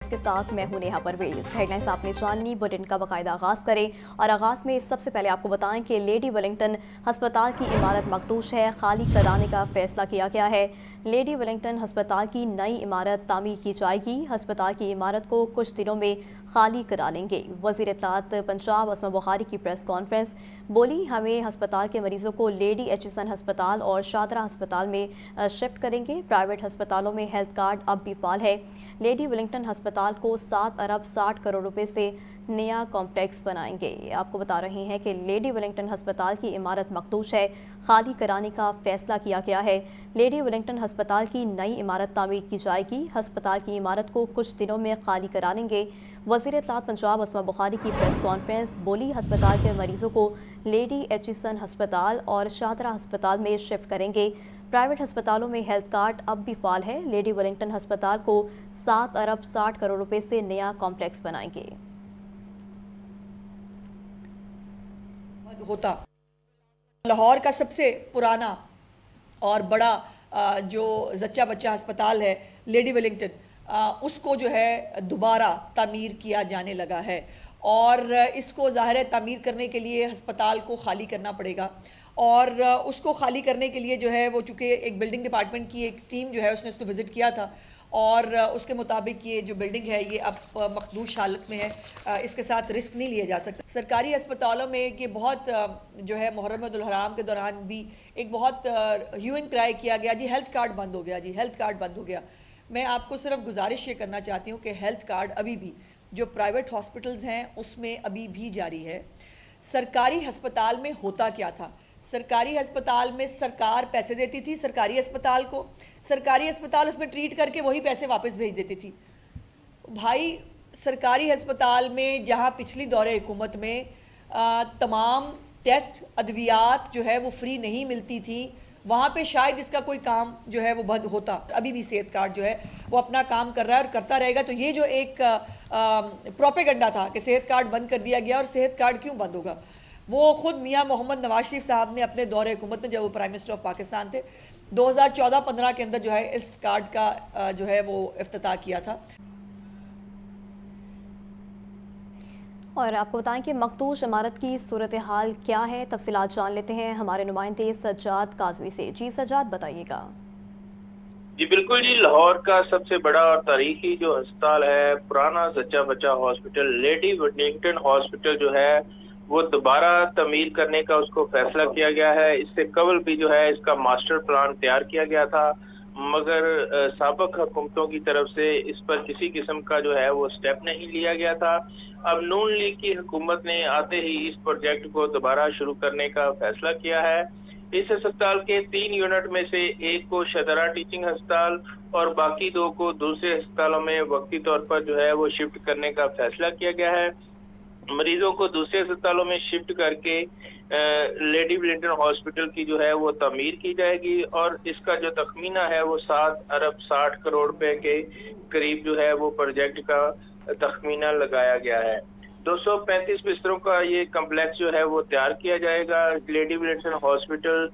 के साथ मैं हूं नेहा परवेज। हेडलाइंस आपने जाननी, बुलेटिन का बाकायदा आगाज़ करें। और आगाज़ में सबसे पहले आपको बताएं कि लेडी वेलिंगटन हस्पताल की इमारत मखदूश है, खाली कराने का फैसला किया गया है। लेडी वेलिंगटन हस्पताल की नई इमारत तामीर की जाएगी। हस्पताल की इमारत को कुछ दिनों में खाली करा लेंगे। वज़ीर इत्तलात पंजाब अस्मा बुखारी की प्रेस कॉन्फ्रेंस, बोली हमें हस्पताल के मरीजों को लेडी एचिसन हस्पताल और शादरा हस्पताल में शिफ्ट करेंगे। प्राइवेट हस्पतालों में हेल्थ कार्ड अब भी फाल है। लेडी वेलिंगटन हस्पताल को 7 अरब 60 करोड़ रुपए से नया कॉम्प्लेक्स बनाएंगे। आपको बता रहे हैं कि लेडी वेलिंगटन हस्पताल की इमारत मखदूश है, खाली कराने का फैसला किया गया है। लेडी वेलिंगटन हस्पताल की नई इमारत तामीर की जाएगी। हस्पताल की इमारत को कुछ दिनों में खाली करा लेंगे। वज़ीर इत्तलात पंजाब अस्मा बुखारी की प्रेस कॉन्फ्रेंस, बोली हस्पताल के मरीजों को लेडी एचिसन हस्पताल और शादरा हस्पताल में शिफ्ट करेंगे। प्राइवेट अस्पतालों में हेल्थ कार्ड अब भी फाल है। लेडी वेलिंगटन हस्पताल को 7 अरब 60 करोड़ रुपए से नया कॉम्प्लेक्स बनाएंगे। होता लाहौर का सबसे पुराना और बड़ा जो जच्चा बच्चा अस्पताल है लेडी वेलिंगटन, उसको जो है दोबारा तामीर किया जाने लगा है। और इसको ज़ाहिर है तामीर करने के लिए अस्पताल को खाली करना पड़ेगा। और उसको खाली करने के लिए जो है वो चूँकि एक बिल्डिंग डिपार्टमेंट की एक टीम जो है उसने उसको विज़िट किया था, और उसके मुताबिक ये जो बिल्डिंग है ये अब मखदूश हालत में है। इसके साथ रिस्क नहीं लिया जा सकता। सरकारी अस्पतालों में कि बहुत जो है मुहर्रम अल हराम के दौरान भी एक बहुत ह्यू एंड क्राई किया गया, जी हेल्थ कार्ड बंद हो गया, जी हेल्थ कार्ड बंद हो गया। मैं आपको सिर्फ गुजारिश ये करना चाहती हूँ कि हेल्थ कार्ड अभी भी जो प्राइवेट हॉस्पिटल्स हैं उसमें अभी भी जारी है। सरकारी अस्पताल में होता क्या था, सरकारी अस्पताल में सरकार पैसे देती थी सरकारी अस्पताल को, सरकारी अस्पताल उसमें ट्रीट करके वही पैसे वापस भेज देती थी। भाई सरकारी अस्पताल में जहाँ पिछली दौरे हुकूमत में तमाम टेस्ट अद्वियात जो है वो फ्री नहीं मिलती थी, वहाँ पे शायद इसका कोई काम जो है वो बंद होता। अभी भी सेहत कार्ड जो है वो अपना काम कर रहा है और करता रहेगा। तो ये जो एक प्रोपेगेंडा था कि सेहत कार्ड बंद कर दिया गया, और सेहत कार्ड क्यों बंद होगा, वो खुद मियाँ मोहम्मद नवाज शरीफ साहब ने अपने दौरे हुकूमत में, जब वो प्राइम मिनिस्टर ऑफ पाकिस्तान थे, 2014-15 के अंदर जो है इस कार्ड का जो है वो इफ्तिताह किया था। और आपको बताएं कि मखदूश इमारत की सूरत हाल क्या है, तफसीलात जान लेते हैं हमारे नुमाइंदे सज्जाद काजवी से। जी सज्जाद, बताइएगा। जी बिल्कुल जी, लाहौर का सबसे बड़ा और तारीखी जो अस्पताल है, पुराना जच्चा बच्चा हॉस्पिटल लेडी वेलिंगटन हॉस्पिटल जो है वो दोबारा तमीर करने का उसको फैसला किया गया है। इससे कबल भी जो है इसका मास्टर प्लान तैयार किया गया था, मगर साबिक हुकूमतों की तरफ से इस पर किसी किस्म का जो है वो स्टेप नहीं लिया गया था। अब नून लीग की हुकूमत ने आते ही इस प्रोजेक्ट को दोबारा शुरू करने का फैसला किया है। इस अस्पताल के 3 यूनिट में से एक को शादरा टीचिंग अस्पताल और बाकी 2 को दूसरे अस्पतालों में वक्ती तौर पर जो है वो शिफ्ट करने का फैसला किया गया है। मरीजों को दूसरे अस्पतालों में शिफ्ट करके लेडी वेलिंगटन हॉस्पिटल की जो है वो तामीर की जाएगी, और इसका जो तखमीना है वो 7 अरब 60 करोड़ रुपए के करीब जो है वो प्रोजेक्ट का तखमीना लगाया गया है। 235 बिस्तरों का ये कम्प्लेक्स जो है वो तैयार किया जाएगा। लेडी वेलिंगटन हॉस्पिटल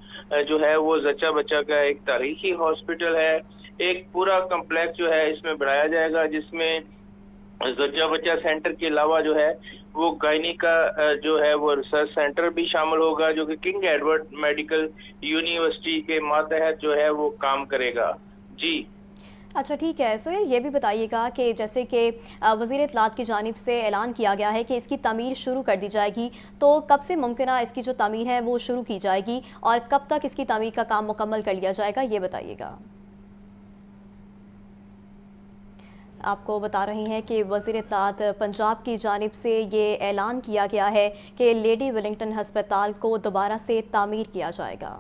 जो है वो जच्चा बच्चा का एक तारीखी हॉस्पिटल है। एक पूरा कम्प्लेक्स जो है इसमें बनाया जाएगा, जिसमें जच्चा बच्चा सेंटर के अलावा जो है वो गायनी का जो है वो रिसर्च सेंटर भी शामिल होगा, जो कि किंग एडवर्ड मेडिकल यूनिवर्सिटी के मातहत जो है वो काम करेगा। जी अच्छा, ठीक है सोहेल, ये भी बताइएगा कि जैसे कि वज़ीर इत्तलात की जानिब से ऐलान किया गया है कि इसकी तामीर शुरू कर दी जाएगी, तो कब से मुमकिन इसकी जो तामीर है वो शुरू की जाएगी और कब तक इसकी तामीर का काम मुकम्मल कर लिया जाएगा, ये बताइएगा। आपको बता रही हैं कि वज़ीर इत्तलात पंजाब की जानिब से ये ऐलान किया गया है कि लेडी वेलिंगटन हस्पताल को दोबारा से तामीर किया जाएगा।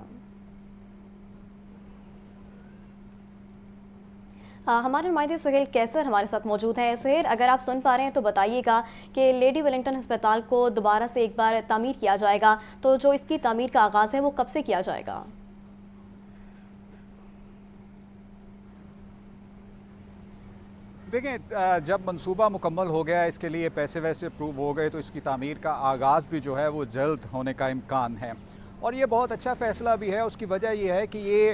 हमारे नुमाइंदे सुहेल कैसर हमारे साथ मौजूद हैं। सुहेल, अगर आप सुन पा रहे हैं तो बताइएगा कि लेडी वेलिंगटन हस्पताल को दोबारा से एक बार तामीर किया जाएगा, तो जो इसकी तामीर का आगाज़ है वो कब से किया जाएगा? देखें, जब मंसूबा मुकम्मल हो गया, इसके लिए पैसे वैसे अप्रूव हो गए, तो इसकी तामीर का आगाज़ भी जो है वो जल्द होने का इम्कान है। और ये बहुत अच्छा फ़ैसला भी है। उसकी वजह ये है कि ये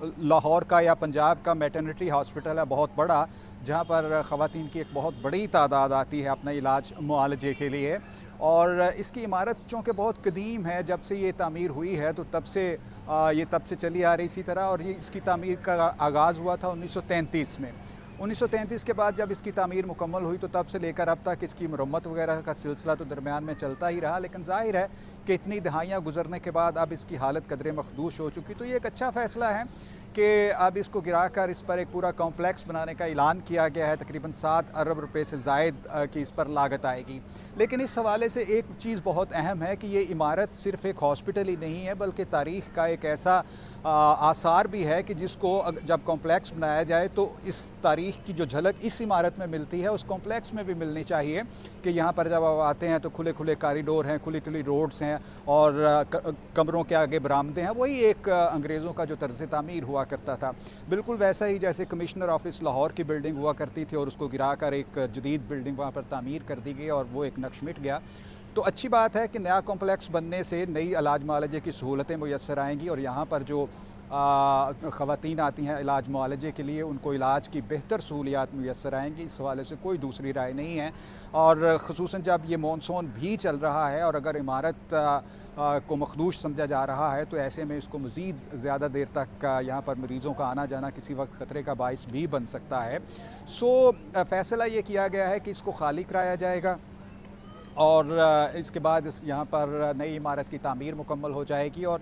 लाहौर का या पंजाब का मैटरनिटी हॉस्पिटल है बहुत बड़ा, जहाँ पर ख़वातीन की एक बहुत बड़ी तादाद आती है अपना इलाज मुआलजे के लिए। और इसकी इमारत चूँकि बहुत कदीम है, जब से ये तामीर हुई है तो तब से चली आ रही इसी तरह। और ये इसकी तामीर का आगाज़ हुआ था 1933 में। 1933 के बाद जब इसकी तामीर मुकम्मल हुई तो तब से लेकर अब तक इसकी मरम्मत वगैरह का सिलसिला तो दरमियान में चलता ही रहा। लेकिन ज़ाहिर है कि इतनी दहाइयाँ गुजरने के बाद अब इसकी हालत कदरे मखदूश हो चुकी, तो ये एक अच्छा फ़ैसला है कि अब इसको गिरा कर इस पर एक पूरा कॉम्प्लेक्स बनाने का ऐलान किया गया है। तकरीबन 7 अरब रुपए से ज़ायद की इस पर लागत आएगी। लेकिन इस हवाले से एक चीज़ बहुत अहम है कि ये इमारत सिर्फ़ एक हॉस्पिटल ही नहीं है, बल्कि तारीख़ का एक ऐसा आसार भी है कि जिसको जब कॉम्प्लेक्स बनाया जाए तो इस तारीख़ की जो झलक इस इमारत में मिलती है उस कॉम्प्लेक्स में भी मिलनी चाहिए। कि यहाँ पर जब आप आते हैं तो खुले खुले कॉरिडोर हैं, खुली खुली रोड्स हैं और कमरों के आगे बरामदे हैं। वही एक अंग्रेज़ों का जो तर्ज़ तामीर हुआ करता था, बिल्कुल वैसा ही जैसे कमिश्नर ऑफिस लाहौर की बिल्डिंग हुआ करती थी और उसको गिरा कर एक जदीद बिल्डिंग वहाँ पर तामीर कर दी गई और वो एक नक्श मिट गया। तो अच्छी बात है कि नया कॉम्प्लेक्स बनने से नई इलाज मुआलजे की सहूलतें मुयस्सर आएंगी और यहाँ पर जो ख़वातीन आती हैं इलाज मुआलजे के लिए उनको इलाज की बेहतर सहूलियात मुयस्सर आएंगी। इस हवाले से कोई दूसरी राय नहीं है। और ख़ुसूसन जब ये मानसून भी चल रहा है और अगर इमारत को मखदूश समझा जा रहा है तो ऐसे में इसको मज़ीद ज़्यादा देर तक यहाँ पर मरीज़ों का आना जाना किसी वक्त ख़तरे का बाइस भी बन सकता है। फ़ैसला ये किया गया है कि इसको खाली कराया जाएगा और इसके बाद यहाँ पर नई इमारत की तामीर मुकम्मल हो जाएगी। और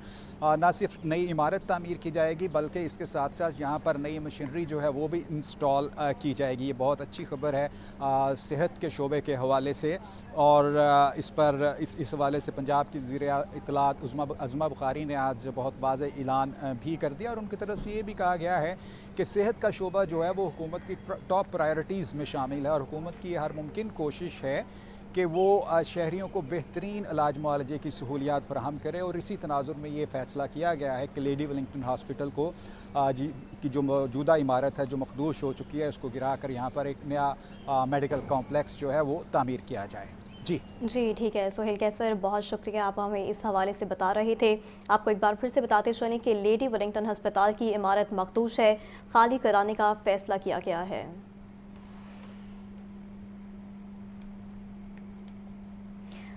ना सिर्फ नई इमारत तामीर की जाएगी बल्कि इसके साथ साथ यहाँ पर नई मशीनरी जो है वो भी इंस्टॉल की जाएगी। ये बहुत अच्छी खबर है सेहत के शोबे के हवाले से। और इस हवाले से पंजाब की वज़ीर इत्तलात अज़मा बुखारी ने आज बहुत वाज़ेह ऐलान भी कर दिया और उनकी तरफ से ये भी कहा गया है कि सेहत का शोबा जो है वो हुकूमत की टॉप प्रायोरिटीज़ में शामिल है और हुकूमत की हर मुमकिन कोशिश है कि वो शहरियों को बेहतरीन इलाज मुआलजे की सहूलियात फराहम करे। और इसी तनाजुर में ये फ़ैसला किया गया है कि लेडी वेलिंगटन हॉस्पिटल को की जो मौजूदा इमारत है जो मखदूश हो चुकी है उसको गिरा कर यहाँ पर एक नया मेडिकल कॉम्प्लेक्स जो है वो तामीर किया जाए। जी ठीक है सोहेल कैसर, बहुत शुक्रिया, आप हमें इस हवाले से बता रहे थे। आपको एक बार फिर से बताते चलें कि लेडी वेलिंगटन हस्पताल की इमारत मखदूश है, खाली कराने का फ़ैसला किया गया है।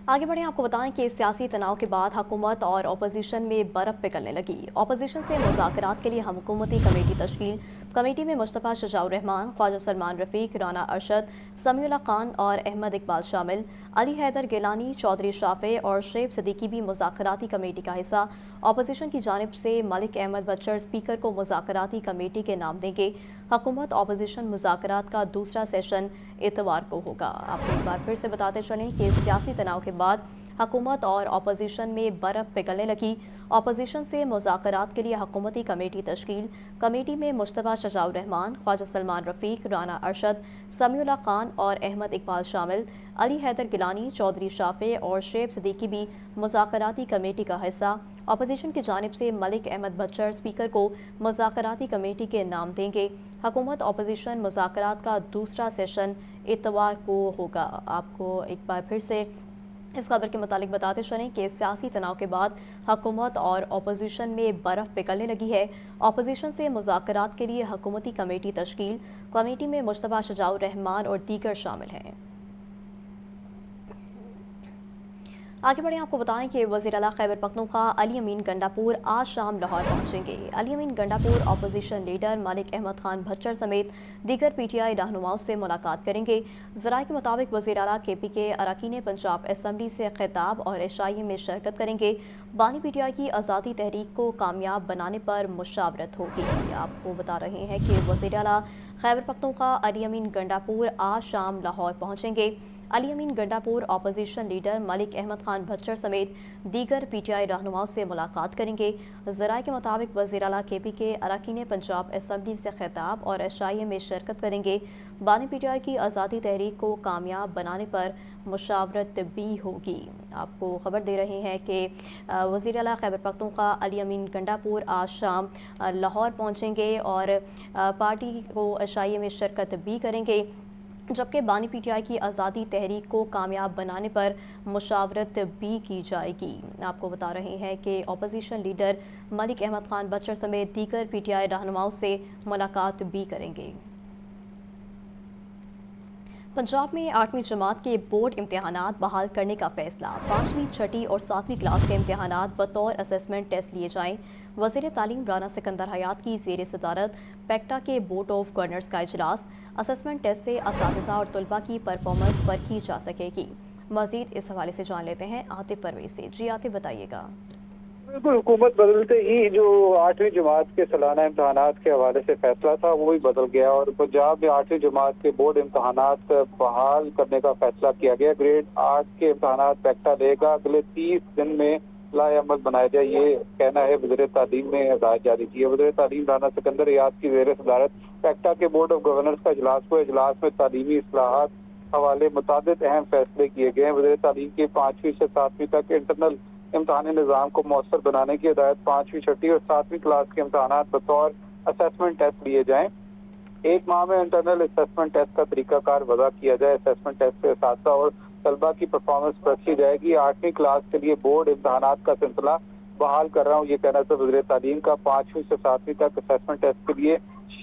आगे बढ़ें, आपको बताएं कि सियासी तनाव के बाद हुकूमत और अपोजिशन में बर्फ़ पिघलने लगी। अपोजिशन से मुज़ाकरात के लिए हम हुकूमती कमेटी तश्कील। कमेटी में मुस्तफ़ा शजाउर रहमान, ख्वाजा सलमान रफ़ीक, राना अरशद, समीउल्लाह खान और अहमद इकबाल शामिल। अली हैदर गिलानी, चौधरी शाफे और शेख सदीकी भी मुज़ाकराती कमेटी का हिस्सा। अपोजिशन की जानिब से मलिक अहमद बच्चर स्पीकर को मुज़ाकराती कमेटी के नाम देंगे। हुकूमत अपोजिशन मुज़ाकरात का दूसरा सेशन इतवार को होगा। आपको एक बार फिर से बताते चलें कि सियासी तनाव के बाद हुकूमत और अपोजिशन में बर्फ़ पिघलने लगी। अपोजिशन से मुज़ाकरात के लिए हुकूमती कमेटी तश्कील। कमेटी में मुस्तफ़ा शजाउर रहमान, ख्वाजा सलमान रफ़ीक, राना अरशद, समीउल्लाह खान और अहमद इकबाल शामिल। अली हैदर गिलानी, चौधरी शाफे और शेख सदीकी भी मुज़ाकराती कमेटी का हिस्सा। अपोजिशन की जानिब से मलिक अहमद बच्चर स्पीकर को मुज़ाकराती कमेटी के नाम देंगे। हुकूमत अपोजिशन मुज़ाकरात का दूसरा सेशन इतवार को होगा। आपको एक बार फिर से इस खबर के मुतालिक बताते चलें कि सियासी तनाव के बाद हुकूमत और अपोजिशन में बर्फ़ पिघलने लगी है। अपोजिशन से मुज़ाकरात के लिए हुकूमती कमेटी तश्कील। कमेटी में मुस्तफ़ा शजाउर रहमान और दीगर शामिल हैं। आगे बढ़ें, आपको बताएं कि वज़ीर आला खैबर पख्तूनख्वा अली अमीन गंडापुर आज शाम लाहौर पहुंचेंगे। अली अमीन गंडापुर अपोजिशन लीडर मलिक अहमद खान भच्चर समेत दीगर PTI रहनुमाओं से मुलाकात करेंगे। ज़राए के मुताबिक वज़ीर आला KP के अरकान पंजाब असम्बली से खिताब और इशाइये में शिरकत करेंगे। बानी PTI की आज़ादी तहरीक को कामयाब बनाने पर मुशावरत होगी। आपको बता रहे हैं कि वज़ीर आला खैबर पख्तूनख्वा अली अमीन गंडापुर आज शाम लाहौर पहुंचेंगे। अली अमीन गंडापुर अपोजिशन लीडर मलिक अहमद खान भच्चर समेत दीगर PTI रहनुमाओं से मुलाकात करेंगे। ज़राए के मुताबिक वज़ीर आला KP के अरकान पंजाब असम्बली से खिताब और इशाइये में शिरकत करेंगे। बानी PTI की आज़ादी तहरीक को कामयाब बनाने पर मुशावरत भी होगी। आपको खबर दे रहे हैं कि वज़ीर आला खैबर पख्तूनख्वा अली अमीन गंडापुर आज शाम लाहौर पहुँचेंगे और पार्टी को इशाइये में शिरकत भी करेंगे। जबकि बानी पीटीआई की आज़ादी तहरीक को कामयाब बनाने पर मुशावरत भी की जाएगी। आपको बता रहे हैं कि अपोजिशन लीडर मलिक अहमद खान बच्चर समेत दीगर पीटीआई रहनुमाओं से मुलाकात भी करेंगे। पंजाब में 8वीं जमात के बोर्ड इम्तिहानात बहाल करने का फैसला। 5वीं, 6ठी और 7वीं क्लास के इम्तिहानात बतौर असेसमेंट टेस्ट लिए जाएं। वज़ीर तालीम राना सिकंदर हयात की ज़ेर सदारत पैक्टा के बोर्ड ऑफ गवर्नर्स का इजलास। असेसमेंट टेस्ट से असातिज़ा और तलबा की परफॉर्मेंस परखी जा सकेगी। मज़ीद इस हवाले से जान लेते हैं आतिफ परवेज से। जी आतिफ, बताइएगा। बिल्कुल, हुकूमत बदलते ही जो 8वीं जमात के सालाना इम्तहानात के हवाले से फैसला था वो भी बदल गया और पंजाब में 8वीं जमात के बोर्ड इम्तहानात बहाल करने का फैसला किया गया। ग्रेड 8 के इम्तहानात पैक्टा लेगा, अगले 30 दिन में लाएअमल बनाया जाए, ये कहना है वज़ीर तालीम ने हिदायत जारी की है। वज़ीर तालीम राना सिकंदर हयात की ज़ेर सदारत पैक्टा के बोर्ड ऑफ गवर्नर्स का इजलास हुआ। इजलास में तालीमी इस्लाहात हवाले मुताबिक अहम फैसले किए गए। वज़ीर तालीम की 5वीं से 7वीं तक इंटरनल इम्तहानी निज़ाम को मौसर बनाने की हिदायत। 5वीं, 6ठी और 7वीं क्लास के इम्तहानात बतौर असेसमेंट टेस्ट लिए जाएं। एक माह में इंटरनल असेसमेंट टेस्ट का तरीकाकार वज़ा किया जाए। असेसमेंट टेस्ट से असातिज़ा और तलबा की परफॉर्मेंस परखी जाएगी। 8वीं क्लास के लिए बोर्ड इम्तहानात का सिलसिला बहाल कर रहा हूँ, ये कहना था वज़ीर तालीम का। 5वीं से 7वीं तक असेसमेंट टेस्ट के लिए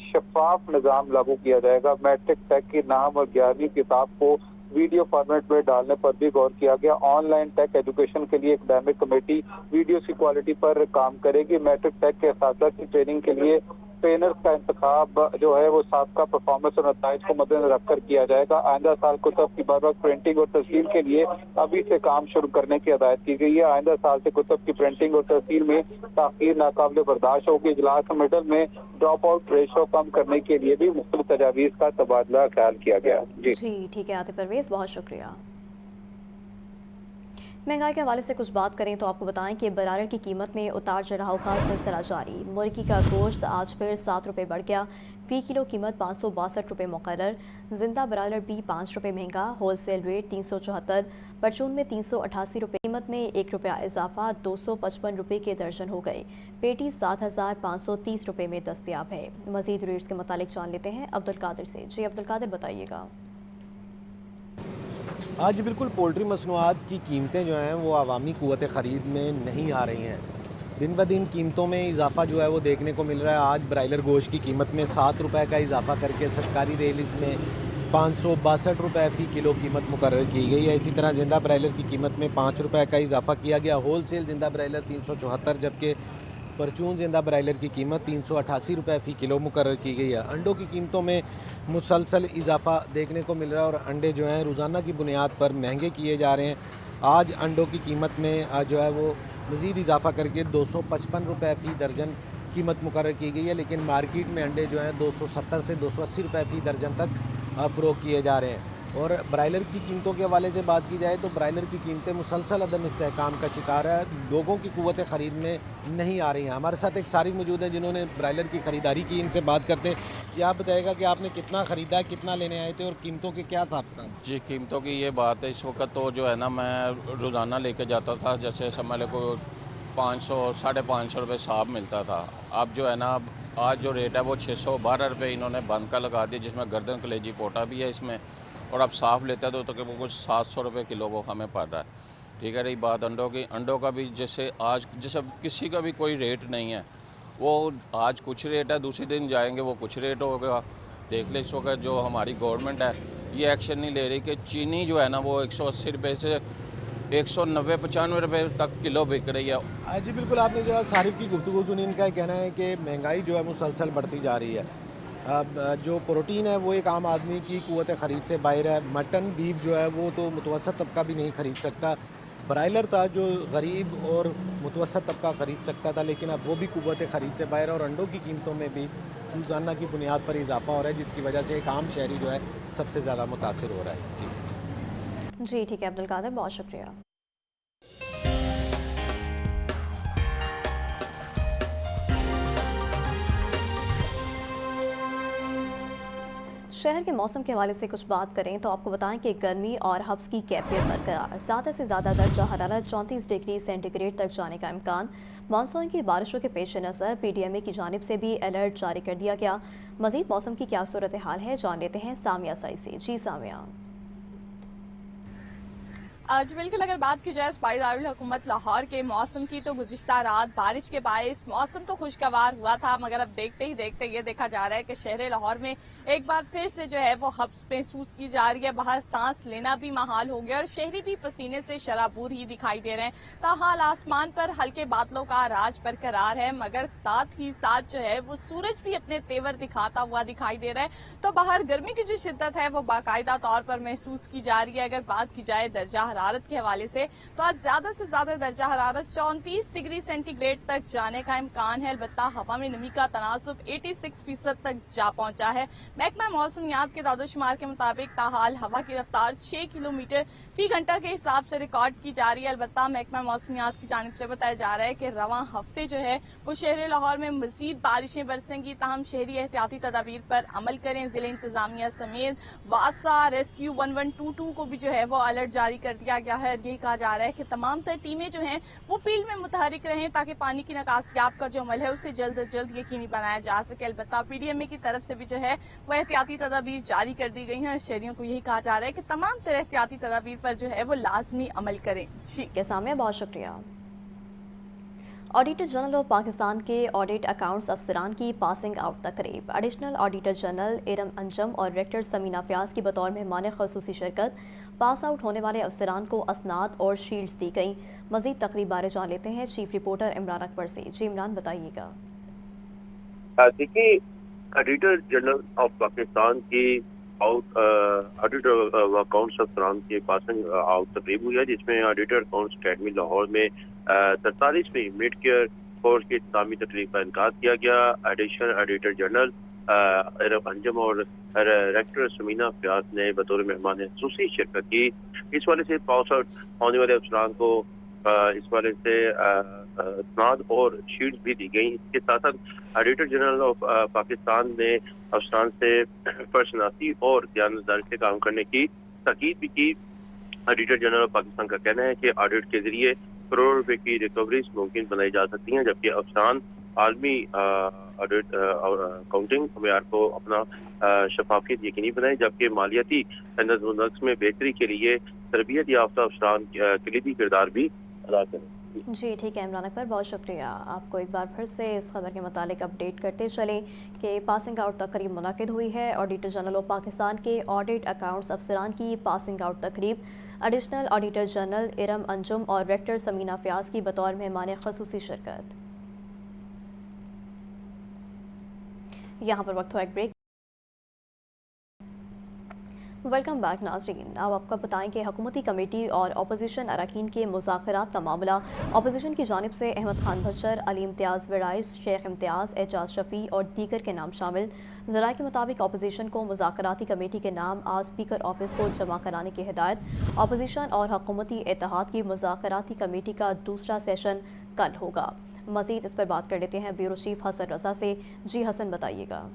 शफाफ निज़ाम लागू किया जाएगा। मैट्रिक टेक की नाम और 11वीं किताब को वीडियो फॉर्मेट में डालने पर भी गौर किया गया। ऑनलाइन टेक एजुकेशन के लिए एकेडमिक कमेटी वीडियो की क्वालिटी पर काम करेगी। मैट्रिक टेक के असातिज़ा की ट्रेनिंग के लिए ट्रेनर्स का इंतखाब जो है वो साबका परफॉर्मेंस और नताइज को मद्देनजर रखकर किया जाएगा। आइंदा साल कुतब की बर वक्त प्रिंटिंग और तहसील के लिए अभी से काम शुरू करने की हिदायत की गई है। आइंदा साल से कुतब की प्रिंटिंग और तहसील में ताख़ीर नाकाबिल बर्दाश्त होगी। इजलास मिडल में ड्रॉप आउट रेशो कम करने के लिए भी मुख्तलिफ तजावीज़ का तबादला ख्याल किया गया। जी ठीक है आतिफ परवेज, बहुत शुक्रिया। महंगाई के हवाले से कुछ बात करें तो आपको बताएं कि बरार की कीमत में उतार चढ़ाव का सिलसिला जारी। मुर्गी का गोश्त आज फिर 7 रुपये बढ़ गया। फ़ी किलो कीमत 562 रुपये मुकर्रर। जिंदा बरालर भी 5 रुपये महंगा। Wholesale rate 374। परचून में 388 रुपये। कीमत में 1 रुपया इजाफा 255 रुपये के दर्जन हो गए। पेटी 7530 रुपये में दस्तयाब है। मज़ीद रेट्स के मुतालिक जान लेते हैं अब्दुल कादिर से। जी अब्दुल कादिर, बताइएगा। आज बिल्कुल पोल्ट्री मसनूआत की कीमतें जो हैं वो अवामी क़ुव्वत ख़रीद में नहीं आ रही हैं। दिन ब दिन कीमतों में इजाफा जो है वो देखने को मिल रहा है। आज ब्रायलर गोश्त की कीमत में 7 रुपये का इजाफा करके सरकारी रिलीज़ में 562 रुपये फ़ी किलो कीमत मुकर्रर की गई है। इसी तरह जिंदा ब्रायलर की कीमत में 5 रुपये का इजाफा किया गया। होल सेल जिंदा ब्रायलर 374, जबकि परचून जिंदा ब्रायलर की कीमत 388 रुपये फ़ी किलो मुकर्रर की गई है। अंडों की कीमतों में मुसलसल इजाफा देखने को मिल रहा है और अंडे जो हैं रोज़ाना की बुनियाद पर महंगे किए जा रहे हैं। आज अंडों की कीमत में जो है वो मज़ीद इजाफा करके 255 रुपये फ़ी दर्जन कीमत मुकर्रर की गई है, लेकिन मार्केट में अंडे जो हैं 270 से 280 रुपये फ़ी दर्जन तक फ़रोख्त किए जा रहे हैं। और ब्रायलर की कीमतों के हवाले से बात की जाए तो ब्रायलर की कीमतें मुसलसल अदम इस्तेहकाम का शिकार है। लोगों की क़ुव्वत ख़रीद में नहीं आ रही हैं। हमारे साथ एक सारिक मौजूद है जिन्होंने ब्रायलर की ख़रीदारी की। इनसे बात करते हैं। जी आप बताइएगा कि आपने कितना ख़रीदा है, कितना लेने आए थे और कीमतों के क्या था आपका? जी कीमतों की ये बात है, इस वक्त तो जो है ना मैं रोज़ाना लेके जाता था, जैसे समझ को 500 550 रुपये साफ मिलता था। अब जो है ना आज जो रेट है वो 612 रुपये इन्होंने बंद का लगा दिया, जिसमें गर्दन कलेजी पोटा भी है इसमें। और अब साफ़ लेता है तो तकरीबन कुछ 700 रुपये किलो को हमें पड़ रहा है। ठीक है, रही बात अंडों की, अंडों का भी जैसे आज जैसे किसी का भी कोई रेट नहीं है, वो आज कुछ रेट है, दूसरे दिन जाएंगे वो कुछ रेट होगा। देख ले इस वक्त जो हमारी गवर्नमेंट है ये एक्शन नहीं ले रही कि चीनी जो है ना वो 180 रुपये से 190-95 रुपये तक किलो बिक रही है। जी बिल्कुल, आपने जो सारिफ की गुफ्तगू सुनी, इनका कहना है कि महंगाई जो है मुसलसल बढ़ती जा रही है। जो प्रोटीन है वो एक आम आदमी की क़ुव्वत ख़रीद से बाहर है। मटन बीफ जो है वो तो मुतवसत तबका भी नहीं ख़रीद सकता। ब्रायलर था जो गरीब और मुतवसत तबका ख़रीद सकता था, लेकिन अब वो भी क़ुव्वत ख़रीद से बाहर है। और अंडों की कीमतों में भी रोज़ाना की बुनियाद पर इजाफा हो रहा है, जिसकी वजह से एक आम शहरी जो है सबसे ज़्यादा मुतासिर हो रहा है। जी ठीक है अब्दुल कादिर, बहुत शुक्रिया। शहर के मौसम के हवाले से कुछ बात करें तो आपको बताएं कि गर्मी और हब्स की कैफियत बरकरार, ज़्यादा से ज़्यादा दर्जा हरारत 34 डिग्री सेंटीग्रेड तक जाने का इम्कान। मानसून की बारिशों के पेश नज़र PDMA की जानिब से भी अलर्ट जारी कर दिया गया। मज़ीद मौसम की क्या सूरत हाल है जान लेते हैं सामिया साई से। जी सामिया। आज बिल्कुल अगर बात की जाए सूबाई दारुल हुकूमत लाहौर के मौसम की तो गुज़िश्ता रात बारिश के बायस मौसम तो खुशगवार हुआ था, मगर अब देखते ही देखते ये देखा जा रहा है कि शहर लाहौर में एक बार फिर से जो है वो हब्स महसूस की जा रही है। बाहर सांस लेना भी महाल हो गया और शहरी भी पसीने से शराबूर ही दिखाई दे रहे हैं। ताहाल आसमान पर हल्के बादलों का राज बरकरार है, मगर साथ ही साथ जो है वो सूरज भी अपने तेवर दिखाता हुआ दिखाई दे रहा है। तो बाहर गर्मी की जो शिद्दत है वो बाकायदा तौर पर महसूस की जा रही है। अगर बात की जाए दर्जा हरारत के हवाले से तो आज ज्यादा से ज्यादा दर्जा हरारत 34 डिग्री सेंटीग्रेड तक जाने का इम्कान है। अलबत्ता हवा में नमी का तनासुब 86% तक जा पहुंचा है। महकमा मौसमियात के दादोशुमार के मुताबिक ताहाल हवा की रफ्तार 6 किलोमीटर फी घंटा के हिसाब से रिकॉर्ड की जा रही है। अलबत्ता महकमा मौसमियात की जानिब से बताया जा रहा है कि रवां हफ्ते जो है वो शहर लाहौर में मजीद बारिशें बरसेंगी, ताहम शहरी एहतियाती तदाबीर पर अमल करें। जिले इंतजामिया समेत वासा रेस्क्यू 1122 को भी जो है वो अलर्ट जारी कर दिया गया है। यही कहा जा रहा है कि तमाम तर टीमें जो हैं वो फील्ड में मुतहरिक रहें ताकि पानी की निकासियाब का जो अमल है उसे जल्द अज जल्द यकीनी बनाया जा सके। अलबत्ता PDMA की तरफ से भी जो है वो एहतियाती तदाबीर जारी कर दी गई हैं और शहरियों को यही कहा जा रहा है कि तमाम तरह एहतियाती तदाबीर पर जो है वो लाजमी अमल करें। जी सामिया, बहुत शुक्रिया। ऑडिटर जनरल ऑफ पाकिस्तान के ऑडिट अकाउंट्स अफसरान की पासिंग आउट तकरीब। Additional auditor general Iram Anjum और डायरेक्टर समीना फयाज की बतौर मेहमान खसूसी शिरकत। पास आउट होने वाले अफसरान को असनाद और शील्ड्स दी गई। मजीद तकरीब बारे जान लेते हैं चीफ रिपोर्टर इमरान अकबर से। जी इमरान, बताइएगा। देखिए, ऑडिटर जनरल ऑफ पाकिस्तान की ऑडिटर अकाउंट्स अफसरान के पासिंग आउट तकरीब हुई है, जिसमें ऑडिटर अकाउंट्स अकेडमी लाहौर में 43वीं मिड केयर कोर्स की इस्लामी तकरीब का इनका किया गया। Additional auditor general Iram Anjum और डायरेक्टर समीना फयाज ने बतौर मेहमान खसूसी शिरकत की। इस वाले से पास आउट होने वाले अफसरान को इस वाले से स्नाद और शील्ड भी दी गई। इसके साथ साथ ऑडिटर जनरल ऑफ पाकिस्तान ने अफसरान से फर्शनासी और दयानतदारी से काम करने की ताकीद भी की। ऑडिटर जनरल ऑफ पाकिस्तान का कहना है कि ऑडिट के जरिए करोड़ रुपए की रिकवरीज मुमकिन बनाई जा सकती हैं, जबकि अफसरान आलमी ऑडिट अकाउंटिंग मेयार को अपना शफाफियत यकीनी बनाए, जबकि मालियाती नज़्म में बेहतरी के लिए तरबियत याफ्ता अफसरान कलीदी किरदार भी अदा करें। जी ठीक है इमरान अकबर, बहुत शुक्रिया। आपको एक बार फिर से इस खबर के मुतालिक अपडेट करते चलें कि पासिंग आउट तकरीब मुनक़िद हुई है। ऑडिटर जनरल ऑफ पाकिस्तान के ऑडिट अकाउंट्स अफसरान की पासिंग आउट तकरीब। Additional auditor general Iram Anjum और डायरेक्टर समीना फयाज की बतौर मेहमान खसूसी शिरकत। यहाँ पर वक्त हुआ एक ब्रेक। वेलकम बैक नाज़रीन। अब आपको बताएं कि हुकूमती कमेटी और अपोजिशन अरकान के मुज़ाकरात का मामला। अपोजिशन की जानिब से अहमद खान भच्चर, अली इम्तियाज़ वड़ाइश, शेख इम्तियाज़, एजाज शफ़ी और दीगर के नाम शामिल। ज़राए के मुताबिक अपोजिशन को मुज़ाकराती कमेटी के नाम आज स्पीकर ऑफिस को जमा कराने की हिदायत। अपोजिशन और हुकूमती इत्तेहाद की मुज़ाकराती कमेटी का दूसरा सेशन कल होगा। मज़ीद इस पर बात कर लेते हैं ब्यूरो चीफ हसन रज़ा से। जी हसन, बताइएगा।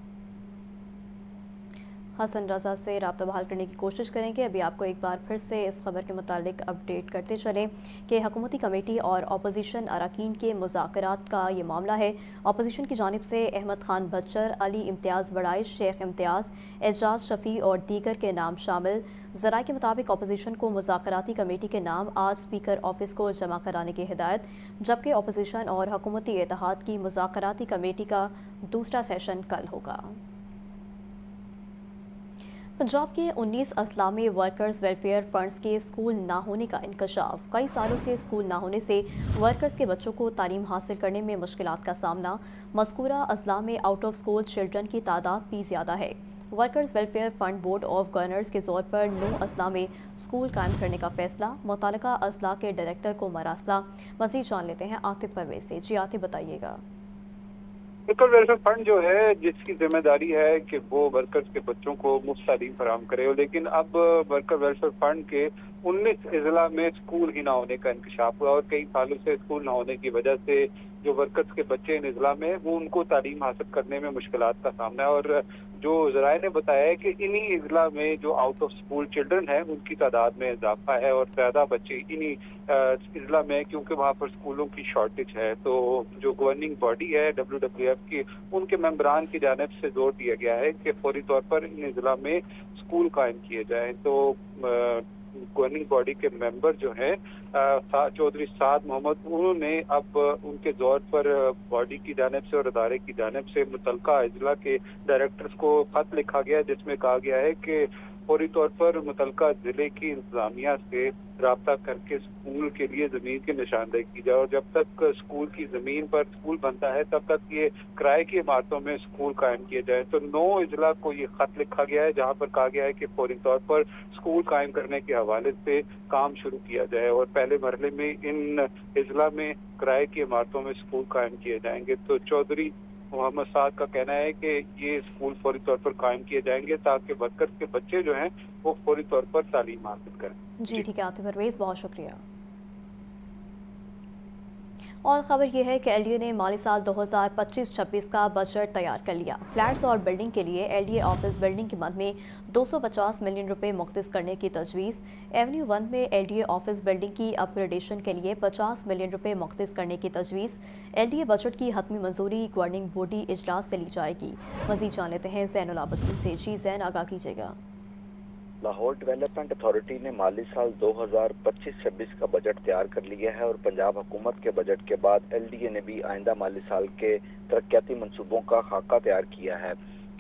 हसन रज़ा से रब्ता बहाल करने की कोशिश करेंगे। अभी आपको एक बार फिर से इस खबर के मुतालिक अपडेट करते चलें कि हुकूमती कमेटी और अपोजिशन अरकान के मुज़ाकरात का ये मामला है। अपोजिशन की जानिब से अहमद खान भच्चर, अली इम्तियाज़ वड़ाइश, शेख इम्तियाज़, एजाज शफ़ी और दीगर के नाम शामिल। ज़राए के मुताबिक अपोजिशन को मुज़ाकराती कमेटी के नाम आज स्पीकर ऑफिस को जमा कराने की हिदायत, जबकि अपोजिशन और हुकूमती इत्तेहाद की मुज़ाकराती कमेटी का दूसरा सेशन कल होगा। पंजाब के 19 अजला में वर्कर्स वेलफेयर फंड्स के स्कूल ना होने का इंकशाफ। कई सालों से स्कूल ना होने से वर्कर्स के बच्चों को तालीम हासिल करने में मुश्किलात का सामना। मज़कूरा अजला में आउट ऑफ स्कूल चिल्ड्रन की तादाद भी ज़्यादा है। Workers welfare fund board of governors के ज़ोर पर 9 अजला में स्कूल कायम करने का फैसला। मुतालिका अजला के डायरेक्टर को मरासला। मज़ीद जान लेते हैं आतिफ परवेज से। जी आतिफ, बताइएगा। वर्कर वेलफेयर फंड जो है, जिसकी जिम्मेदारी है कि वो वर्कर्स के बच्चों को मुफ्त तालीम फराहम करे, लेकिन अब वर्कर वेलफेयर फंड के 19 अजला में स्कूल ही ना होने का इंकशाफ हुआ और कई सालों से स्कूल ना होने की वजह से जो वर्कर्स के बच्चे इन अजला में वो उनको तालीम हासिल करने में मुश्किलात का सामना है। और जो ज़राए ने बताया है कि इन्हीं अजला में जो आउट ऑफ स्कूल चिल्ड्रन हैं उनकी तादाद में इजाफा है और ज़्यादा बच्चे इन्हीं अजला में, क्योंकि वहाँ पर स्कूलों की शॉर्टेज है। तो जो गवर्निंग बॉडी है WWF की, उनके मेंबरान की जानिब से जोर दिया गया है कि फौरी तौर पर इन अजला में स्कूल कायम किए जाएँ। तो गवर्निंग बॉडी के मेंबर जो हैं चौधरी साद मोहम्मद, उन्होंने अब उनके जोर पर बॉडी की जानिब से और अदारे की जानिब से मुतलका अजला के डायरेक्टर्स को खत लिखा गया, जिसमें कहा गया है कि फौरी तौर पर मुतलका जिले की इंतजामिया से राब्ता करके स्कूल के लिए जमीन की निशानदेही की जाए और जब तक स्कूल की जमीन पर स्कूल बनता है तब तक ये किराए की इमारतों में स्कूल कायम किए जाए। तो 9 अजला को ये खत लिखा गया है, जहाँ पर कहा गया है कि फौरी तौर पर स्कूल कायम करने के हवाले से काम शुरू किया जाए और पहले मरहले में इन अजला में किराए की इमारतों में स्कूल कायम किए जाएंगे। तो चौधरी मोहम्मद साद का कहना है कि ये स्कूल फौरी तौर पर कायम किए जाएंगे ताकि वर्कर्स के बच्चे जो हैं वो फौरी तौर पर तालीम हासिल करें। जी ठीक है आतिफ परवेज, बहुत शुक्रिया। और ख़बर यह है कि LDA ने माली साल 2025-26 का बजट तैयार कर लिया। फ्लैट्स और बिल्डिंग के लिए LDA ऑफिस बिल्डिंग की मद में 250 मिलियन रुपए मुख्तस करने की तजवीज़। एवेन्यू 1 में LDA ऑफिस बिल्डिंग की अपग्रेडेशन के लिए 50 मिलियन रुपए मुख्तस करने की तजवीज़। LDA बजट की हतमी मंजूरी गवर्निंग बॉडी इजलास से ली जाएगी। मज़ीद जान लेते हैं ज़ैनुल आबिदीन से। जी ज़ैन, आगाह कीजिएगा। लाहौर डेवलपमेंट अथॉरिटी ने माली साल 2025-26 का बजट तैयार कर लिया है और पंजाब हुकूमत के बजट के बाद LDA ने भी आइंदा माली साल के तरक्याती मंसूबों का खाका तैयार किया है।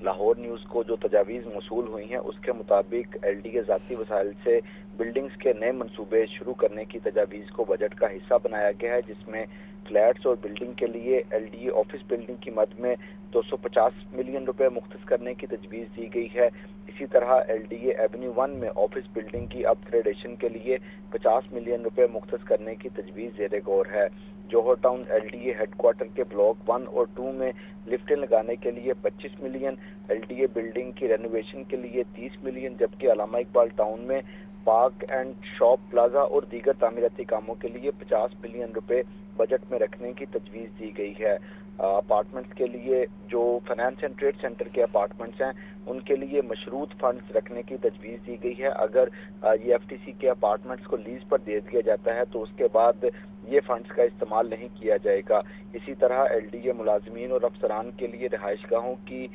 लाहौर न्यूज़ को जो तजावीज़ मौसूल हुई हैं उसके मुताबिक LDA ज़ाती वसाइल से बिल्डिंग्स के नए मंसूबे शुरू करने की तजावीज़ को बजट का हिस्सा बनाया गया है, जिसमें फ्लैट्स और बिल्डिंग के लिए LDA ऑफिस बिल्डिंग की मद में 250 मिलियन रुपए मुख्तस करने की तजवीज़ दी गई है। इसी तरह LDA एवेन्यू 1 में ऑफिस बिल्डिंग की अपग्रेडेशन के लिए 50 मिलियन रुपए मुख्तस करने की तजवीज़ ज़ेरे गौर है। जोहर टाउन LDA हेडक्वार्टर के ब्लॉक 1 और 2 में लिफ्टें लगाने के लिए 25 मिलियन, LDA बिल्डिंग की रेनोवेशन के लिए 30 मिलियन, जबकि अलामा इकबाल टाउन में पार्क एंड शॉप प्लाजा और दीगर तामीराती कामों के लिए 50 मिलियन रुपए बजट में रखने की तजवीज़ दी गई है। अपार्टमेंट्स के लिए जो फाइनेंस एंड ट्रेड सेंटर के अपार्टमेंट्स हैं उनके लिए मशरूत फंड्स रखने की तजवीज़ दी गई है। अगर ये FTC के अपार्टमेंट्स को लीज पर दे दिया जाता है तो उसके बाद ये फंड्स का इस्तेमाल नहीं किया जाएगा। इसी तरह LDA मुलाजमीन और अफसरान के लिए रिहाइशगाहों की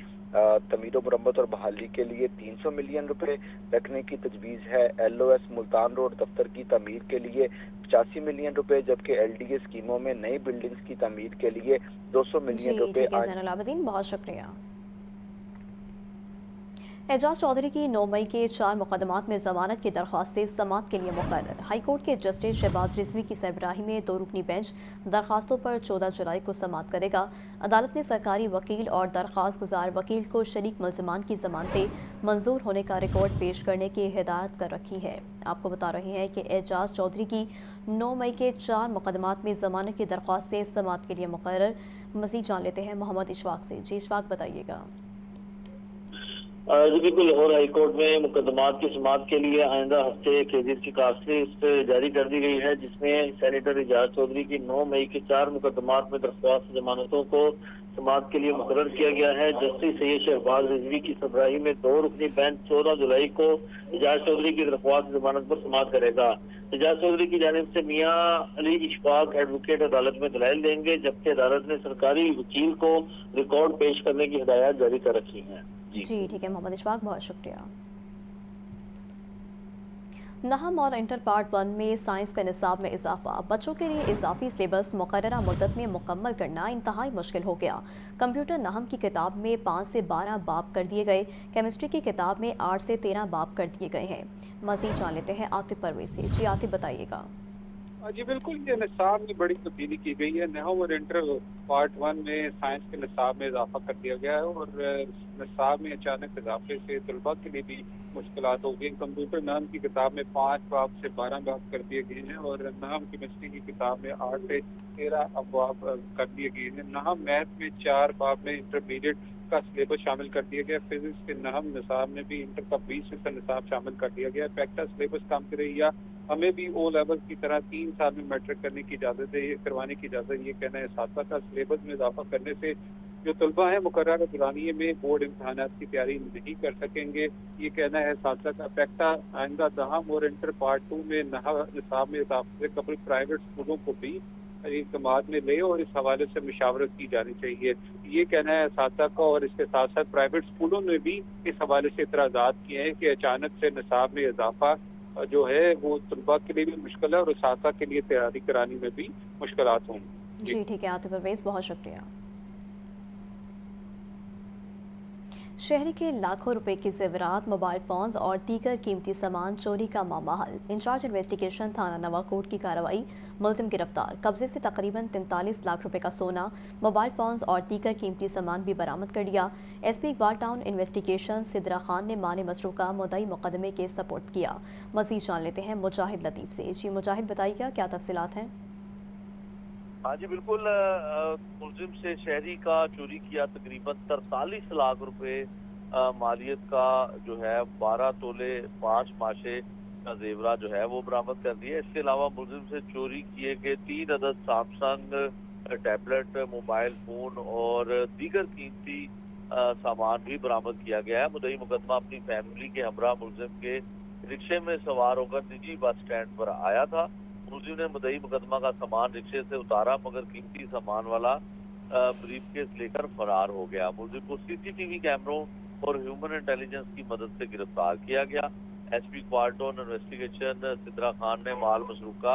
तमीर मुरम्मत और बहाली के लिए 300 मिलियन रुपए रखने की तजवीज़ है। LOS मुल्तान रोड दफ्तर की तमीर के लिए 85 मिलियन रुपए, जबकि LDA स्कीमों में नई बिल्डिंग्स की तमीर के लिए 200 मिलियन रुपए। ज़ैनुल आबिदीन, बहुत शुक्रिया। एजाज चौधरी की 9 मई के 4 मुकदमात में जमानत की दरख्वास्त से समाअत के लिए मुकर्रर। हाई कोर्ट के जस्टिस शहबाज रिजवी की सरबराही में 2 रुकनी बेंच दरख्वास्तों पर 14 जुलाई को समाअत करेगा। अदालत ने सरकारी वकील और दरख्वास्त गुजार वकील को शरीक मुल्ज़िमान की जमानतें मंजूर होने का रिकॉर्ड पेश करने की हिदायत कर रखी है। आपको बता रहे हैं कि एजाज चौधरी की 9 मई के 4 मुकदमात में जमानत की दरख्वास्त से समाअत के लिए मुकर्रर। मज़ीद जान लेते हैं मोहम्मद इशफाक से। जी इशफाक, बताइएगा। जी बिल्कुल, लाहौर हाई कोर्ट में मुकदमात की समाअत के लिए आइंदा हफ्ते केजीर की कास्टलिस्ट जारी कर दी गई है, जिसमें सेनेटर एजाज चौधरी की 9 मई के 4 मुकदमात में दरख्वास्त जमानतों को समाअत के लिए मुकर्रर किया गया है। जस्टिस सैयद शहबाज रिजवी की सरबराही में 2 रुकनी बेंच 14 जुलाई को एजाज चौधरी की दरख्वास्त जमानत पर समाअत करेगा। एजाज चौधरी की जानिब से मियां अली इशफाक एडवोकेट अदालत में दलाइल देंगे, जबकि अदालत ने सरकारी वकील को रिकॉर्ड पेश करने की हिदायत जारी कर रखी है। जी ठीक है मोहम्मद इशफाक, बहुत शुक्रिया। नहम और इंटर पार्ट 1 में साइंस के निसाब में इजाफा। बच्चों के लिए इजाफी सिलेबस मुकर्ररा मुद्दत में मुकम्मल करना इंतहाई मुश्किल हो गया। कंप्यूटर नहम की किताब में 5 से 12 बाब कर दिए गए, केमिस्ट्री की किताब में 8 से 13 बाब कर दिए गए हैं। मज़ीद जान लेते हैं आतिफ परवेज से। जी आतिफ, बताइएगा। जी बिल्कुल, ये निसाब में बड़ी तब्दीली की गई है। नहव और इंटर पार्ट 1 में साइंस के निसाब में इजाफा कर दिया गया है और निसाब में अचानक इजाफे से तलबा के लिए भी मुश्किलात हो गई। कंप्यूटर नाम की किताब में 5 बाब से 12 बाब कर दिए गए हैं और नाम केमिस्ट्री की किताब में 8 से 13 अबवाब कर दिए गए हैं। नाम मैथ में 4 बाब में इंटरमीडिएट का सिलेबस शामिल कर दिया गया। फिजिक्स के नहम निसाब में भी इंटर का 20% निसाब शामिल कर दिया गया। पैक्टा सिलेबस कम करैया हमें भी O लेवल की तरह 3 साल में मैट्रिक करने की इजाज़त है, करवाने की इजाज़त। ये कहना है सातवा का सिलेबस में इजाफा करने से जो तलबा हैं मुकर्रर दौरानिये में बोर्ड इम्तहानात की तैयारी नहीं कर सकेंगे। ये कहना है साथ का पैक्टा आइंदा दहाम और इंटर पार्ट 2 में निसाब में इजाफे से कबल प्राइवेट स्कूलों को भी इकदाम में ले और इस हवाले से मुशावरत की जानी चाहिए। ये कहना है साथ का, और इसके साथ साथ प्राइवेट स्कूलों ने भी इस हवाले से इतराज़ात किए हैं कि अचानक से निसाब में इजाफा जो है वो तलबा के लिए भी मुश्किल है और साथ के लिए तैयारी कराने में भी मुश्किलात होंगी। जी ठीक है आतिफ परवेज, बहुत शुक्रिया। शहरी के लाखों रुपए की जेवरात, मोबाइल फोन्स और दीगर कीमती सामान चोरी का मामला हल। इंचार्ज इन्वेस्टिगेशन थाना नवाकोट की कार्रवाई, मुलजिम गिरफ्तार। कब्जे से तकरीबन 43 लाख रुपए का सोना, मोबाइल फोन्स और दीगर कीमती सामान भी बरामद कर लिया। SP Iqbal town investigation Sidra Khan ने माने मसरूका मुद्दई मुकदमे के सपोर्ट किया। मजीद जान लेते हैं मुजाहिद लतीफ से। जी मुजाहिद, बताइएगा क्या तफसीलात हैं? हाँ जी बिल्कुल, मुलजिम से शहरी का चोरी किया तकरीबन 43 लाख रुपए मालियत का जो है 12 तोले 5 माशे का जेवरा जो है वो बरामद कर दिया। इसके अलावा मुलजिम से चोरी किए गए 3 अदद सैमसंग टैबलेट, मोबाइल फोन और दीगर कीमती सामान भी बरामद किया गया है। मुद्दई मुकदमा अपनी फैमिली के हमरा मुलजिम के रिक्शे में सवार होकर निजी बस स्टैंड पर आया था। मुलजिम ने मुद्दई मुकदमा का सामान रिक्शे से उतारा मगर कीमती सामान वाला ब्रीफकेस लेकर फरार हो गया। मुलजिम को सीसीटीवी कैमरों और ह्यूमन इंटेलिजेंस की मदद से गिरफ्तार किया गया। एसपी क्वार्टन इन्वेस्टिगेशन सिद्रा खान ने माल मसरूका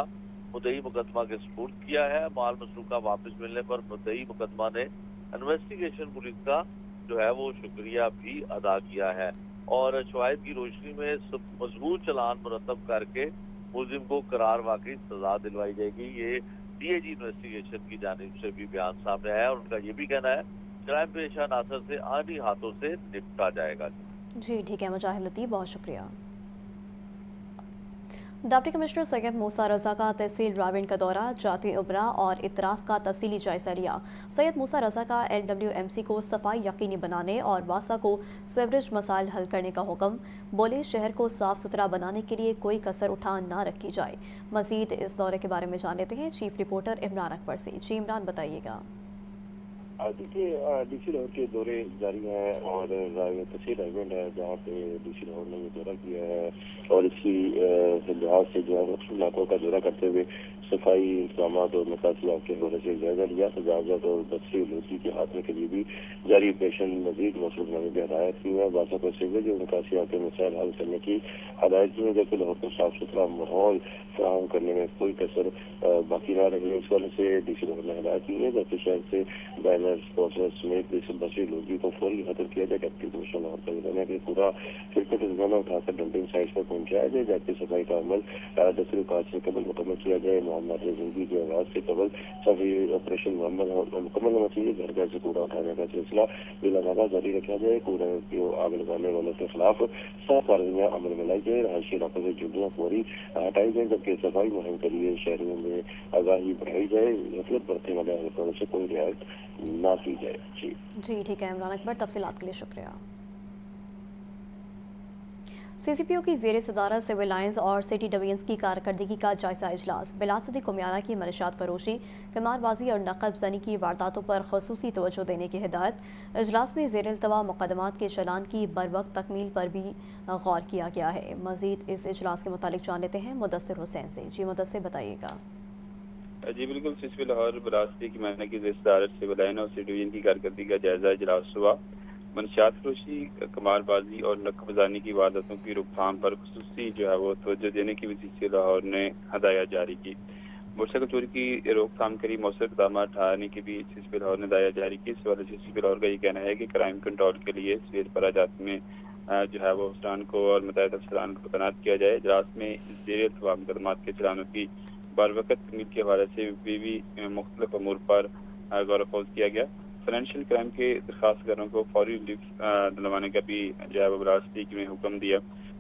मुद्दई मुकदमा के सुपुर्द किया है। माल मसरूका वापस मिलने पर मुद्दई मुकदमा ने इन्वेस्टिगेशन पुलिस का जो है वो शुक्रिया भी अदा किया है और शवाहिद की रोशनी में मजबूत चालान मुरतब करके मुलजिम को करार वाकई सजा दिलवाई जाएगी। ये डीएजी इन्वेस्टिगेशन की जानिब से भी बयान सामने आया और उनका ये भी कहना है क्राइम पेशा नासर से आनी हाथों से निपटा जाएगा। जी ठीक है मुजाहिद लतीफ, बहुत शुक्रिया। डिप्टी कमिश्नर सैयद मूसा रजा का तहसील राविंड का दौरा, जाती उबरा और इतराफ़ का तफसीली जायजा लिया। सैयद मूसा रजा का LWMC को सफाई यकीनी बनाने और वासा को सीवरेज मसाइल हल करने का हुक्म। बोले शहर को साफ सुथरा बनाने के लिए कोई कसर उठा ना रखी जाए। मजीद इस दौरे के बारे में जान लेते हैं चीफ रिपोर्टर इमरान अकबर से। जी इमरान, बताइएगा। देखिए DC लाहौर के दौरे जारी हैं और तहसील रायगंज है जहाँ पे DC लाहौर ने ये दौरा किया है और इसकी लिहाज से जो है मुख्तलिफ इलाकों का दौरा करते हुए सफाई इंतजाम और निकासियात के हवाले से जायजा लिया। तजावजात और बस्ती लोधी के खात्मे के लिए भी जारी ऑपरेशन मजीद मौसूलनामे की हदायत की है। वासा को सीवरेज और निकासियात के मसाइल हल करने की हदायत की है जबकि लाहौर को साफ सुथरा माहौल फराहम करने में कोई कसर बाकी ना रही। इस वजह से DC लाहौर ने हदायत की है जबकि शहर से बैनर स्पॉन्सर समेत बस्ती लोधी को फौरी खतर किया जाए। डिप्टी कमिश्नर लाहौर का कहना है कि पूरा क्रिकेट इंतजाम उठाकर डंपिंग साइट पर पहुंचाया जाए जबकि सफाई का अमल 10 काज से कबल मुकम्मल किया जाए। मोहम्मद जिंदगी के आवाज से कबल सभी ऑपरेशन मुकम्मल होना चाहिए। घर घर से कूड़ा उठाने का सिलसिला लगातार जारी रखा जाए। कूड़ा को आग लगाने वालों के खिलाफ सख्त कार्रवाई अमल में लाई जाए। रहायशी इलाकों से झुग्गियां फौरी हटाई जाए जबकि सफाई मुहिम के लिए शहरों में आगाही बढ़ाई जाए। गफलत बरतने वाले अहलकारों से कोई रियायत ना की जाए। जी ठीक है इमरान अकबर, तफसीलात के लिए शुक्रिया। CCPO की ज़ेर सदारत सिविल लाइन्स और सिटी डिवीजन्स की कारकर्दगी का जायजा इजलास। बिलासती कुमियाना की मनशात फरोशी, कमारबाजी और नकब जनी की वारदातों पर खसूसी तवज्जो देने की हिदायत। इजलास में ज़ेर इल्तवा मुकदमात के चलान की बरवक्त तकमील पर भी गौर किया गया है। मज़ीद इस इजलास के मुतालिक जान लेते हैं मुदस्सिर हुसैन से। जी मुदस्सिर, बताइएगा। जी बिल्कुल, CCP लाहौर बिलासती कुमियाना की ज़ेर सदारत सिविल लाइन और सिटी डिवीजन की कारकर्दगी का जायजा इजलास हुआ। मनशात फरोशी, कमारबाजी और नकबजानी की वारदातों की रोकथाम पर खुसूसी जो है वो तवज्जो देने की भी CCP लाहौर ने हदायत जारी की। मोटरसाइकिल चोरी की रोकथाम के लिए मौसर इक़दाम उठाने की भी CCP लाहौर ने हदायत जारी की। इस वजह से CCP लाहौर का ये कहना है कि क्राइम कंट्रोल के लिए सवेर पराजात में जो है वो अफसरान को और मुतअद्दिद अफसरान को तैनात किया जाए। इजलास में ज़ेर इल्तवा मुकदमात के चलानों की बरवक्त तकमील के हवाले से भी मुख्तलिफ अमूर पर गौर व किया गया। फाइनेंशियल क्राइम के दरखास्तगारों को फौरी रिलीफ दिलवाने का भी जो है वो बिलासती में हुक्म दिया।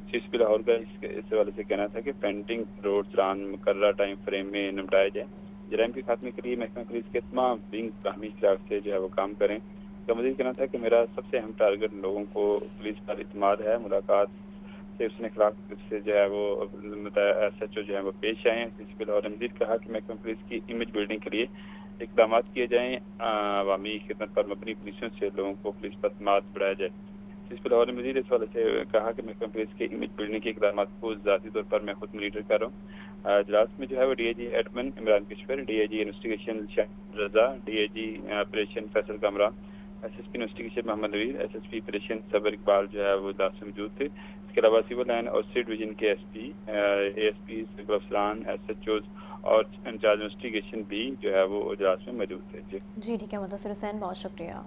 CCP लाहौर का इस हवाले से कहना था कि पेंटिंग रोड चलान मुकर्रर टाइम फ्रेम में निपटाया जाए। जराइम के खात्मे के लिए महकमा पुलिस के तमाम विंग बाहमी खिलाफ से जो है वो काम करें। तो मज़ीद कहना था कि मेरा सबसे अहम टारगेट लोगों को पुलिस पर इत्मीनान है। मुलाकात से उसने खिलाफ से जो है वो SHO जो है वो पेश आए हैं। CCP लाहौर ने मज़ीद कहा कि महकमा पुलिस की इमेज बिल्डिंग के लिए इकदाम किए जाएँ, अवामी खिदमत पर मबनी पुलिसियों से लोगों को पुलिस पर एतमाद बढ़ाया जाए। सीसीपी लाहौर ने मजीद इस हवाले से कहा कि महकमा पुलिस के इमेज बिल्डिंग के इकदाम को ज़ाती तौर पर मैं खुद मॉनिटर कर रहा हूँ। इजलास में जो है वो DIG admin Imran Kashmir, DIG investigation Shahid Raza, DIG operation Faisal Kamran, SSP investigation Mohammad Naveer, SSP operation Sabar Iqbal जो है वो इजलास में मौजूद थे। इसके अलावा सिविल लाइन और सी डिवीजन के SP, ASP, सिविल अफसरान, SHOs और इंचार्ज इन्वेस्टिगेशन भी जो है वो इजलास में मौजूद थे। जी ठीक है मुदस्सिर हुसैन, बहुत शुक्रिया।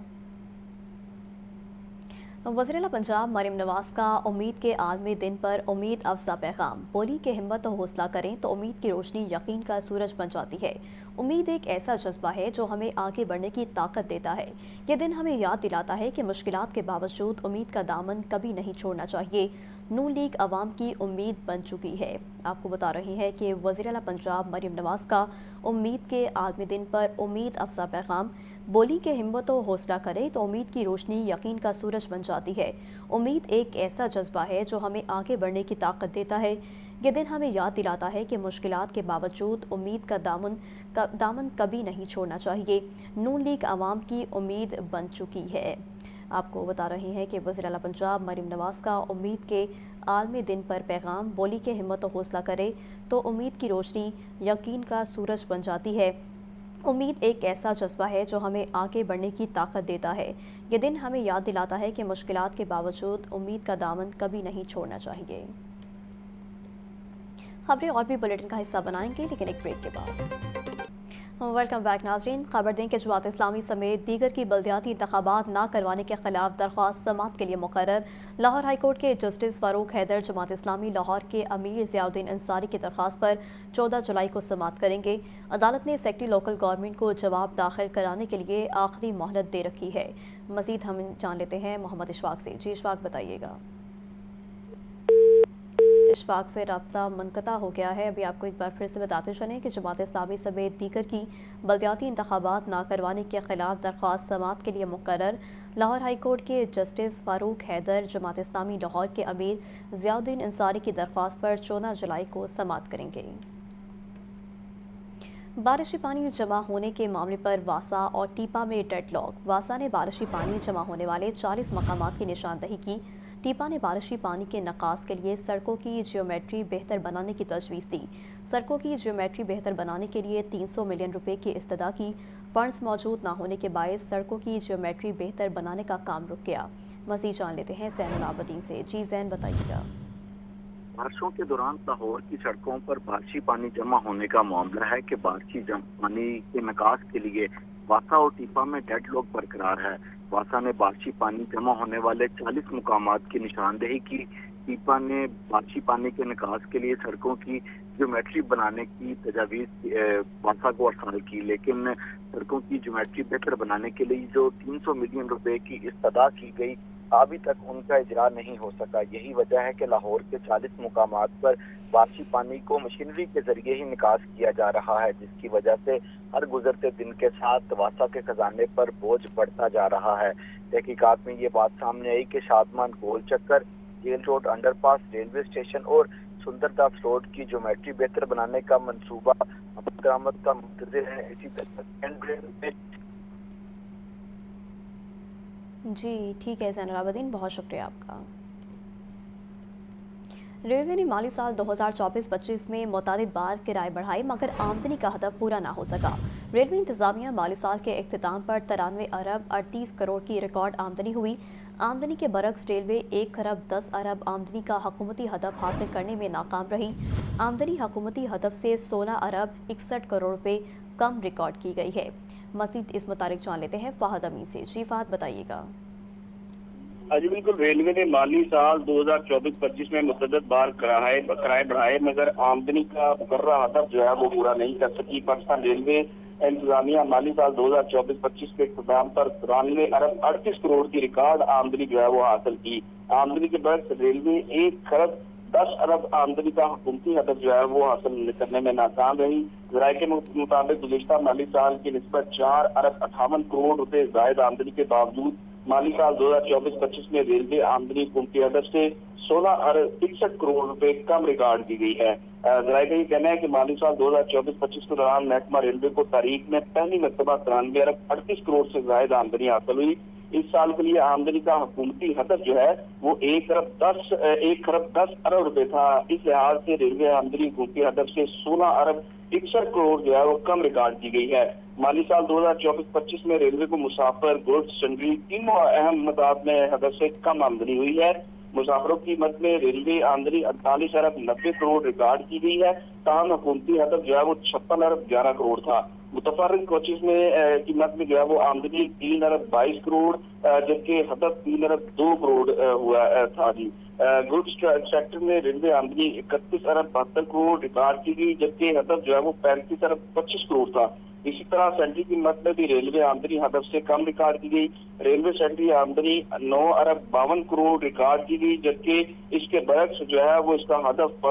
वज़ीर-ए-आला पंजाब मरीम नवाज का उम्मीद के आलमी दिन पर उम्मीद अफजा पैगाम। बोली कि हिम्मत और हौसला करें तो उम्मीद की रोशनी यकीन का सूरज बन जाती है। उम्मीद एक ऐसा जज्बा है जो हमें आगे बढ़ने की ताकत देता है। ये दिन हमें याद दिलाता है कि मुश्किलात के बावजूद उम्मीद का दामन कभी नहीं छोड़ना चाहिए। नून लीग अवाम की उम्मीद बन चुकी है। आपको बता रही है कि वज़ीर-ए-आला पंजाब मरीम नवाज का उम्मीद के आलमी दिन पर उम्मीद अफजा पैगाम। बोली कि हिम्मत और हौसला करे तो उम्मीद की रोशनी यकीन का सूरज बन जाती है। उम्मीद एक ऐसा जज्बा है जो हमें आगे बढ़ने की ताकत देता है। ये दिन हमें याद दिलाता है कि मुश्किलात के बावजूद उम्मीद का दामन कभी नहीं छोड़ना चाहिए। नून लीग अवाम की उम्मीद बन चुकी है। आपको बता रही हैं कि वज़ीर-ए-आला पंजाब मरीम नवाज का उम्मीद के आलमी दिन पर पैगाम। बोली कि हिम्मत और हौसला करे तो उम्मीद की रोशनी यकीन का सूरज बन जाती है। उम्मीद एक ऐसा जज्बा है जो हमें आगे बढ़ने की ताकत देता है। ये दिन हमें याद दिलाता है कि मुश्किलात के बावजूद उम्मीद का दामन कभी नहीं छोड़ना चाहिए। खबरें और भी बुलेटिन का हिस्सा बनाएंगे, लेकिन एक ब्रेक के बाद। वेलकम बैक नाज़रीन। खबर दें कि जमात इस्लामी समेत दीगर की बल्दियाती इंतखाबात ना करवाने के खिलाफ दरख्वास्त समाअत के लिए मुकर्रर। लाहौर हाई कोर्ट के जस्टिस फारूक हैदर जमात इस्लामी लाहौर के अमीर ज़ियाउद्दीन अंसारी की दरख्वास्त पर 14 जुलाई को समाअत करेंगे। अदालत ने सेक्रेटरी लोकल गवर्नमेंट को जवाब दाखिल कराने के लिए आखिरी मोहलत दे रखी है। मज़ीद हम जान लेते हैं मोहम्मद इशफाक से। जी इशफाक, बताइएगा। इशफाक से रब्ता मुनक़ता हो गया है। अभी आपको एक बार फिर से बताते चलें कि जमात इस्लामी समेत दीगर की बल्दियाती इंतखाबात ना करवाने के खिलाफ दरख्वास्त समाअत के लिए मुकर्रर। लाहौर हाई कोर्ट के जस्टिस फारूक हैदर जमात इस्लामी लाहौर के अमीर ज़ियाउद्दीन अंसारी की दरख्वास्त पर 14 जुलाई को समाअत करेंगे। बारिशी पानी जमा होने के मामले पर वासा और टीपा में डेडलॉक। वासा ने बारिशी पानी जमा होने वाले 40 मकामात की निशानदही की। टीपा ने बारिशी पानी के नकास के लिए सड़कों की जियोमेट्री बेहतर बनाने की तजवीज़ दी। सड़कों की जियोमेट्री बेहतर बनाने के लिए 300 मिलियन रुपए की इस्तदा की। फंड्स मौजूद ना होने के बायस सड़कों की जियोमेट्री बेहतर बनाने का काम रुक गया। मज़ीद जान लेते हैं ज़ैनुल आबदीन से। जी ज़ैन, बताइएगा। बारिशों के दौरान लाहौर की सड़कों पर बारिशी पानी जमा होने का मामला है कि बारिशी पानी के निकास के लिए वासा और टीपा में डेडलॉक बरकरार है। वासा ने बारिशी पानी जमा होने वाले 40 मुकामात की निशानदेही की। टीपा ने बारिशी पानी के निकास के लिए सड़कों की ज्योमेट्री बनाने की तजावीज़ वासा को अरसाल की, लेकिन सड़कों की ज्योमेट्री बेहतर बनाने के लिए जो 300 मिलियन रुपए की इस्तदा की गई, अभी तक उनका इजरा नहीं हो सका। यही वजह है कि लाहौर के 40 मुकामात पर बारिशी पानी को मशीनरी के जरिए ही निकास किया जा रहा है, जिसकी वजह से हर गुजरते दिन के साथ वासा के खजाने पर बोझ बढ़ता जा रहा है। तहकीकात में ये बात सामने आई कि शादमान गोल चक्कर, jail road underpass, railway station और सुंदरदास रोड की ज्योमेट्री बेहतर बनाने का मंसूबा दरामद का मुंतज़िर है। इसी तरह जी ठीक है ज़ैनुल आबदीन, बहुत शुक्रिया आपका। रेलवे ने माली साल 2024-25 में मुतादिद बार किराए बढ़ाए, मगर आमदनी का हदफ पूरा ना हो सका। रेलवे इंतजामिया माली साल के इख्तिताम पर 93 अरब 38 करोड़ की रिकॉर्ड आमदनी हुई। आमदनी के बरक्स रेलवे 1 खरब 10 अरब आमदनी का हुकूमती हदफ हासिल करने में नाकाम रही। आमदनी हुकूमती हदफ से 16 अरब 61 करोड़ रुपए कम रिकॉर्ड की गई है। मज़ीद इस मुताबिक जान लेते हैं फ़ाहद अमीन से। जी फ़ाहद, बताइएगा। जी बिल्कुल, रेलवे ने माली साल 2024-25 में मुतअद्दिद बार किराए बढ़ाए, मगर आमदनी का मुकर्ररा हदफ जो है वो पूरा नहीं कर सकी। पाकिस्तान रेलवे इंतजामिया माली साल 2024-25 के इख्तिताम पर 93 अरब 38 करोड़ की रिकॉर्ड आमदनी जो है वो हासिल की। आमदनी के बरक्स रेलवे 1 खरब 10 अरब आमदनी का हुकूमती हदफ जो है वो हासिल करने में नाकाम रही। ज़राए के मुताबिक गुज़िश्ता माली साल की निस्बत 4 अरब 58 करोड़ रुपए ज़ायद आमदनी के बावजूद माली साल 2024-25 में रेलवे आमदनी हुकूमती हदफ से 16 अरब 61 करोड़ रुपए कम रिकॉर्ड की गई है। जराये का ये कहना है कि माली साल 2024-25 के दौरान महकमा रेलवे को तारीख में पहली मरतबा 93 अरब 38 करोड़ से ज्यादा आमदनी हासिल हुई। इस साल के लिए आमदनी का हुकूमती हदफ जो है वो 1 खरब 10 अरब रुपए था। इस लिहाज से रेलवे आमदनी हुकूमती हदफ से 16 अरब 61 करोड़ जो है वो कम रिकॉर्ड की गई है। माली साल 2024-25 में रेलवे को मुसाफिर, गुड्स, सन्ड्री तीनों अहम मदाद में हदफ से कम आमदनी हुई है। मुसाफिरों की मद में रेलवे आमदनी 48 अरब 90 करोड़ रिकॉर्ड की गई है। ताहम हुकूमती हदफ जो है वो 56 अरब 11 करोड़ था। मुतफर्रिक कोचेस में की मद में जो है वो आमदनी 3 अरब 22 करोड़ जबकि हदफ 3 अरब 2 करोड़ हुआ था जी। गुड्स सेक्टर में रेलवे आमदनी 31 अरब 72 करोड़ रिकॉर्ड की गई जबकि हदफ जो है वो 35 अरब 25 करोड़ था। इसी तरह सेंट्री की मद में भी रेलवे आमदनी हदफ से कम रिकॉर्ड की गई। रेलवे सेंट्री आमदनी 9 अरब 52 करोड़ रिकॉर्ड की गई जबकि इसके बरक्स जो है वो इसका हदफ